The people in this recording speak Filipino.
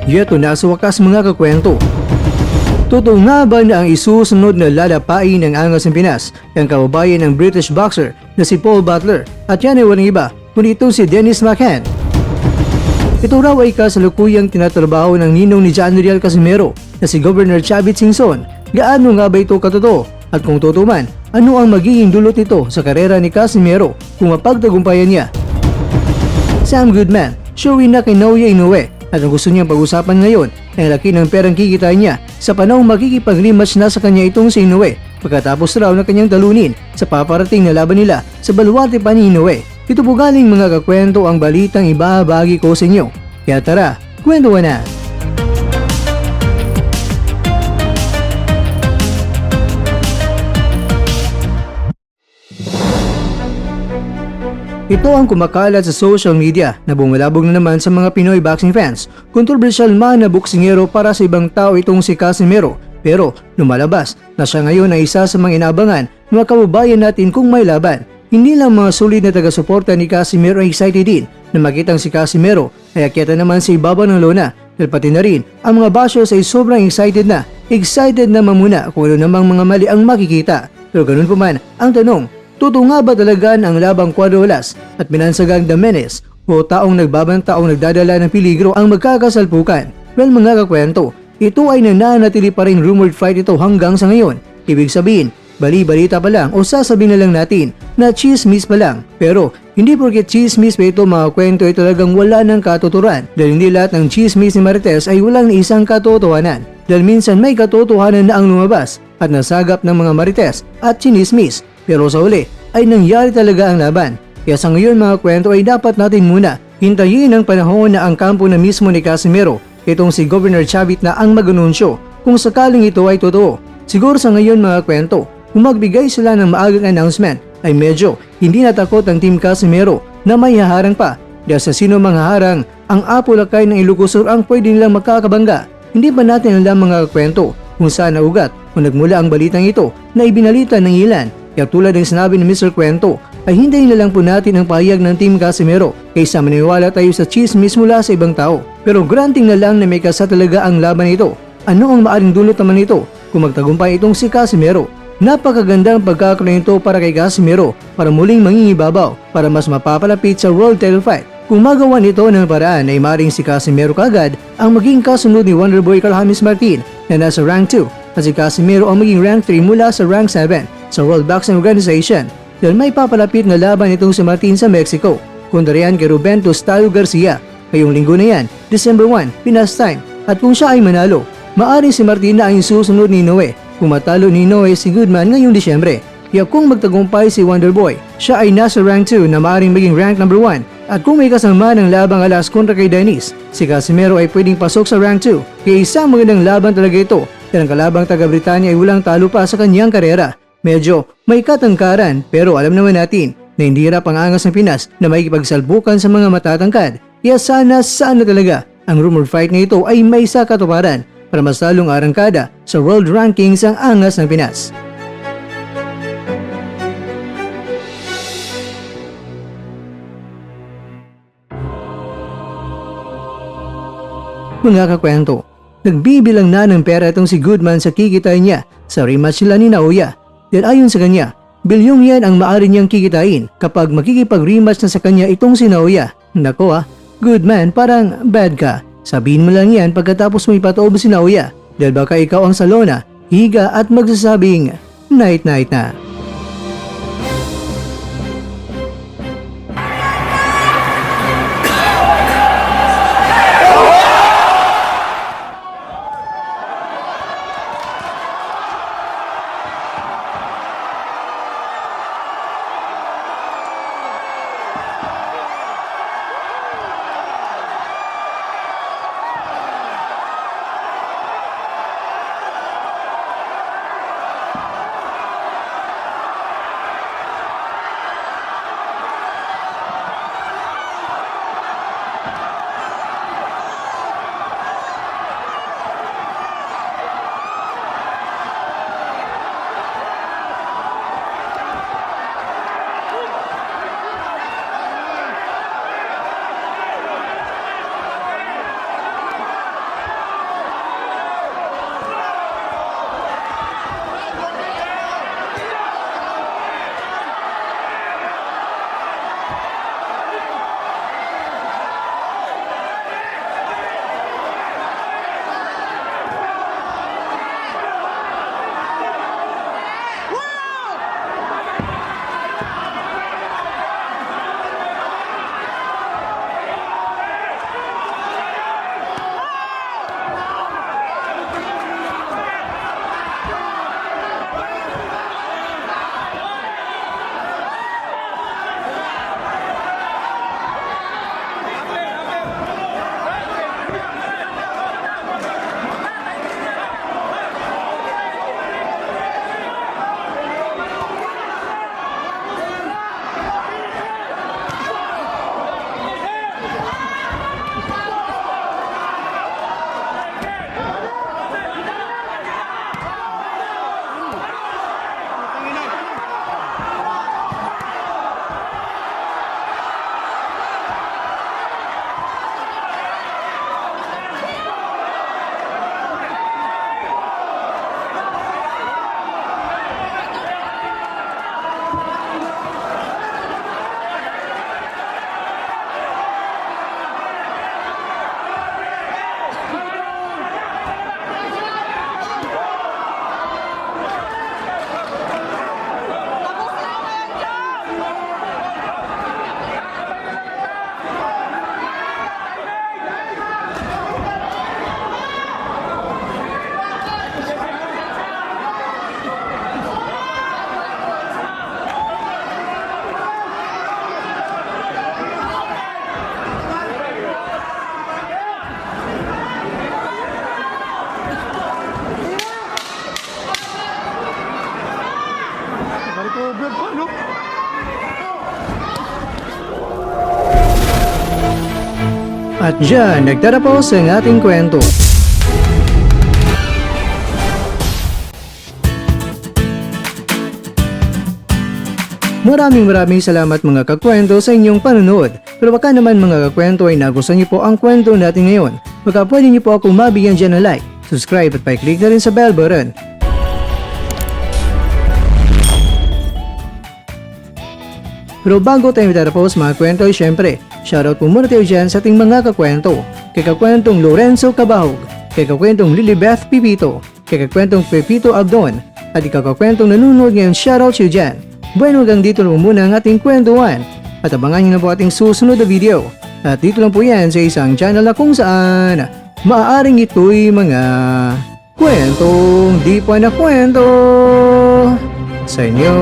Yeto na sa wakas mga kakwento. Totoo nga ba na ang isusunod na lalapain ng angas ng Pinas ang kababayan ng British boxer na si Paul Butler at yan ay walang iba kundi itong si Dennis McCann. Ito raw ay kasalukuyang tinatrabaho ng ninong ni John Riel Casimero na si Governor Chavit Singson. Gaano nga ba ito katotoo? At kung totoo man, ano ang magiging dulot nito sa karera ni Casimero kung mapagtagumpayan niya? Sam Goodman, sure na kay Naoya Inoue at ang gusto niyang pag-usapan ngayon ay laki ng perang kikitain niya sa panahong makikipag-rematch na sa kanya itong si Inoue pagkatapos raw na kanyang talunin sa paparating na laban nila sa baluarte pa ni Inoue. Ito po galing mga kakwento ang balitang ibabagi ko sa inyo. Kaya tara, kwentuhan na! Ito ang kumakalat sa social media na bumalabog na naman sa mga Pinoy boxing fans. Kontrobersyal man na boksingero para sa ibang tao itong si Casimero, pero lumalabas na siya ngayon ay isa sa mga inaabangan ng mga kababayan natin kung may laban. Hindi lang mga sulit na taga-suporta ni Casimero ay excited din na makitang si Casimero ay akyatan naman sa ibabaw ng lona, dahil pati na rin ang mga bashers ay sobrang excited na mamuna kung ano namang mga mali ang makikita. Pero ganun pa man ang tanong, totoo nga ba talaga ang labang Cuadrolas at Binansagang The Menace o taong nagbabanta o nagdadala ng peligro ang magkakasalpukan? Well mga kakwento, ito ay nananatili pa rin rumored fight ito hanggang sa ngayon. Ibig sabihin, bali-balita pa lang o sasabihin na lang natin na chismis pa lang. Pero hindi porket chismis pa ito mga kwento ay talagang wala ng katotohanan, dahil hindi lahat ng chismis ni Marites ay walang isang katotohanan. Dahil minsan may katotohanan na ang lumabas at nasagap ng mga Marites at chinismis. Pero sa uli ay nangyari talaga ang laban. Kaya sa ngayon mga kwento ay dapat natin muna hintayin ang panahon na ang kampo na mismo ni Casimero, itong si Governor Chavit na ang mag-anunsyo kung sakaling ito ay totoo. Siguro sa ngayon mga kwento, kung magbigay sila ng maagang announcement ay medyo hindi natakot ang Team Casimero na may haharang pa, dahil sa sino manghaharang ang Apo Lakay ng Ilocos Sur ang pwede nilang makakabangga. Hindi pa natin alam mga kwento kung saan naugat o nagmula ang balitang ito na ibinalita ng ilan. Kaya tulad ng sinabi ni Mr. Kwento ay hintayin na lang po natin ang pahayag ng Team Casimero kaysa maniwala tayo sa chismis mula sa ibang tao. Pero granting na lang na may kasa talaga ang laban ito. Ano ang maaring dulot naman ito kung magtagumpay itong si Casimero? Napakagandang pagkakaroon ito para kay Casimero para muling mangingibabaw para mas mapapalapit sa world title fight. Kung magawa nito ng paraan ay maring si Casimero kagad ang maging kasunod ni Wonderboy Carl James Martin na nasa rank 2 at si Casimero ang maging rank 3 mula sa rank 7 sa World Boxing Organization, dahil may papalapit na laban itong si Martin sa Mexico kontra yan kay Ruben Tostado Garcia ngayong linggo na yan, December 1, Pinas time. At kung siya ay manalo, maaring si Martin na ang susunod ni Inoue kung matalo ni Inoue si Goodman ngayong Disyembre. Kaya kung magtagumpay si Wonderboy, siya ay nasa rank 2 na maaring maging rank number 1. At kung may kasama ng labang alas kontra kay Dennis, si Casimero ay pwedeng pasok sa rank 2. Kaya isang magandang laban talaga ito, dahil ang kalabang taga-Britanya ay walang talo pa sa kanyang karera. Medyo may katangkaran pero alam naman natin na hindi hirap ang angas ng Pinas na makikipagsalbukan sa mga matatangkad. Kaya sana talaga ang rumored fight na ito ay may sakatuparan para mas lalong arangkada sa world rankings ang angas ng Pinas. Mga kakwento, nagbibilang na ng pera itong si Goodman sa kikitain niya sa rematch nila ni Naoya. Dahil ayon sa kanya, bilyong yan ang maaari niyang kikitain kapag makikipag-rematch na sa kanya itong si Naoya. Nako Goodman, parang bad ka. Sabihin mo lang yan pagkatapos mo ipatoob si Naoya. Dahil baka ikaw ang salona, higa at magsasabing night-night na. At dyan, nagtatapos ang ating kwento. Maraming salamat mga kakwento sa inyong panonood. Pero baka naman mga kakwento ay nagustuhan niyo po ang kwento natin ngayon. Baka pwede niyo po akong mabigyan dyan ng like, subscribe at pa-click na rin sa bell button. Pero bago tayo matapos mga kwento ay syempre, shoutout po muna tayo dyan sa ating mga kakwento. Kay kakwentong Lorenzo Cabahog, kay kakwentong Lilibeth Pipito, kay kakwentong Pepito Abdon, at ikakwentong nanonood ngayon, shoutout siyo dyan. Bueno, hanggang dito lang muna ang ating kwentuhan. At abangan nyo na po ating susunod na video. At dito lang po yan sa isang channel na kung saan maaaring ito'y mga kwentong di pa na kwento sa inyo.